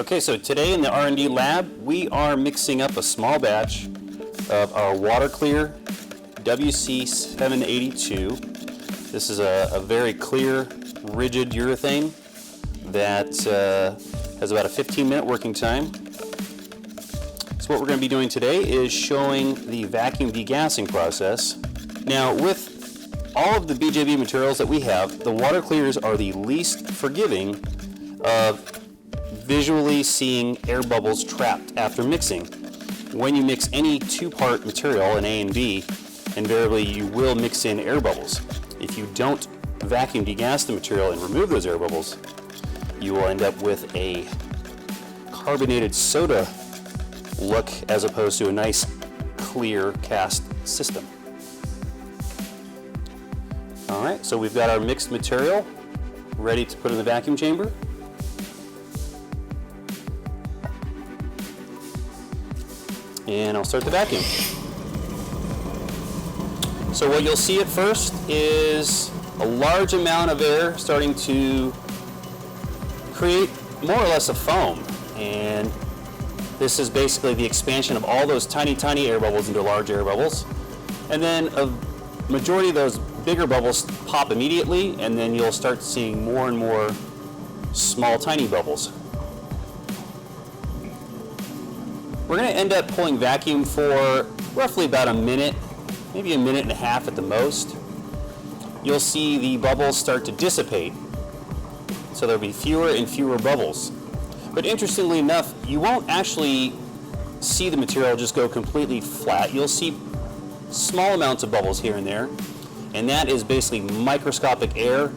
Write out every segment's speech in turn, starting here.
Okay, so today in the R&D lab, we are mixing up a small batch of our water clear WC782. This is a very clear, rigid urethane that has about a 15-minute working time. So what we're going to be doing today is showing the vacuum degassing process. Now, with all of the BJB materials that we have, the water clears are the least forgiving of visually seeing air bubbles trapped after mixing. When you mix any two-part material, an A and B, invariably you will mix in air bubbles. If you don't vacuum degas the material and remove those air bubbles, you will end up with a carbonated soda look as opposed to a nice clear cast system. All right, so we've got our mixed material ready to put in the vacuum chamber. And I'll start the vacuum. So what you'll see at first is a large amount of air starting to create more or less a foam. And this is basically the expansion of all those tiny, tiny air bubbles into large air bubbles. And then a majority of those bigger bubbles pop immediately, and then you'll start seeing more and more small, tiny bubbles. We're going to end up pulling vacuum for roughly about a minute, maybe a minute and a half at the most. You'll see the bubbles start to dissipate, so there'll be fewer and fewer bubbles. But interestingly enough, you won't actually see the material just go completely flat. You'll see small amounts of bubbles here and there, and that is basically microscopic air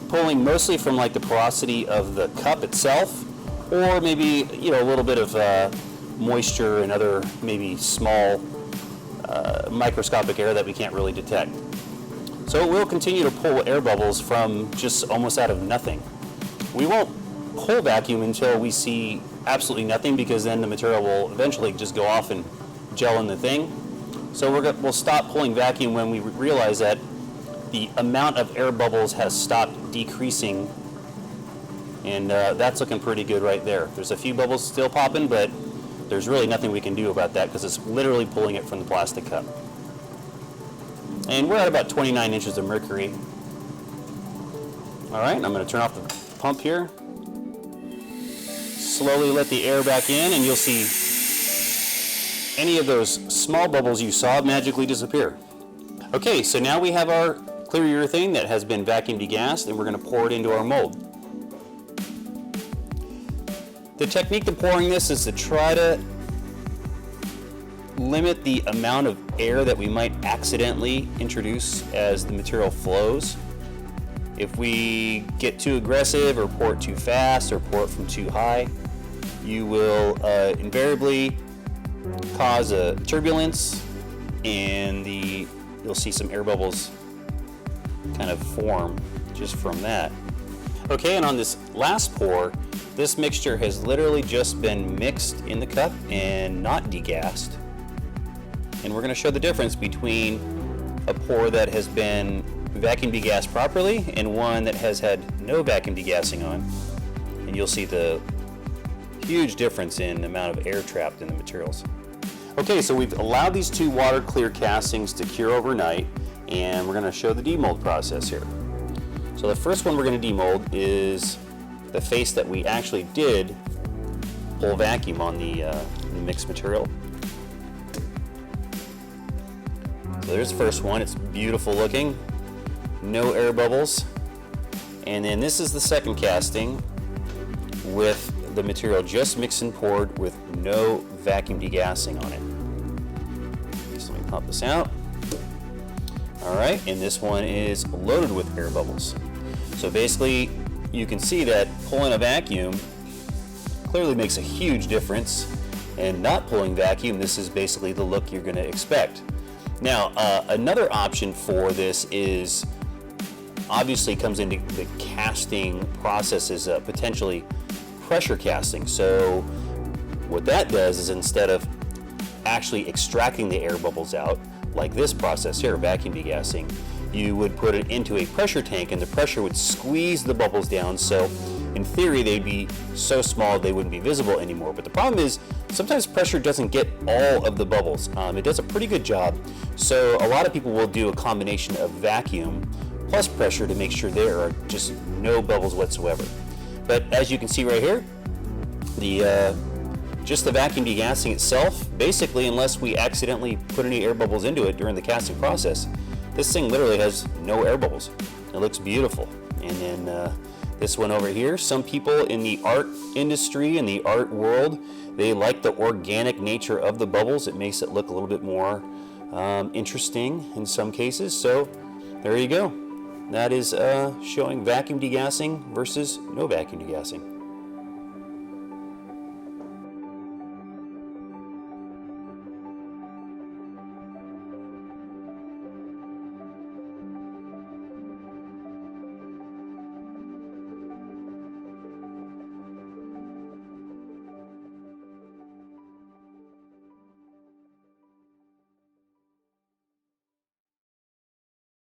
pulling mostly from like the porosity of the cup itself, or maybe a little bit of moisture and other maybe small microscopic air that we can't really detect. So we'll continue to pull air bubbles from just almost out of nothing. We won't pull vacuum until we see absolutely nothing, because then the material will eventually just go off and gel in the thing. So we'll stop pulling vacuum when we realize that the amount of air bubbles has stopped decreasing, and that's looking pretty good right there. There's a few bubbles still popping, but there's really nothing we can do about that because it's literally pulling it from the plastic cup. And we're at about 29 inches of mercury. All right, I'm going to turn off the pump here. Slowly let the air back in, and you'll see any of those small bubbles you saw magically disappear. Okay, so now we have our clear urethane that has been vacuum degassed, and we're going to pour it into our mold. The technique to pouring this is to try to limit the amount of air that we might accidentally introduce as the material flows. If we get too aggressive or pour it too fast or pour it from too high, you will invariably cause a turbulence, and you'll see some air bubbles kind of form just from that. Okay, and on this last pour, this mixture has literally just been mixed in the cup and not degassed. And we're going to show the difference between a pour that has been vacuum degassed properly and one that has had no vacuum degassing on. And you'll see the huge difference in the amount of air trapped in the materials. Okay, so we've allowed these two water clear castings to cure overnight, and we're going to show the demold process here. So the first one we're going to demold is the face that we actually did pull vacuum on the mixed material. So there's the first one. It's beautiful looking, no air bubbles. And then this is the second casting with the material just mixed and poured with no vacuum degassing on it. So let me pop this out. All right, and this one is loaded with air bubbles. So basically, you can see that pulling a vacuum clearly makes a huge difference, and not pulling vacuum, this is basically the look you're going to expect. Now, another option for this is obviously comes into the casting process is potentially pressure casting. So what that does is, instead of actually extracting the air bubbles out, like this process here, vacuum degassing, you would put it into a pressure tank, and the pressure would squeeze the bubbles down, so in theory, they'd be so small they wouldn't be visible anymore. But the problem is sometimes pressure doesn't get all of the bubbles. It does a pretty good job. So a lot of people will do a combination of vacuum plus pressure to make sure there are just no bubbles whatsoever. But as you can see right here, just the vacuum degassing itself, basically, unless we accidentally put any air bubbles into it during the casting process, this thing literally has no air bubbles. It looks beautiful. And then this one over here, some people in the art industry, in the art world, they like the organic nature of the bubbles. It makes it look a little bit more interesting in some cases. So there you go. That is showing vacuum degassing versus no vacuum degassing.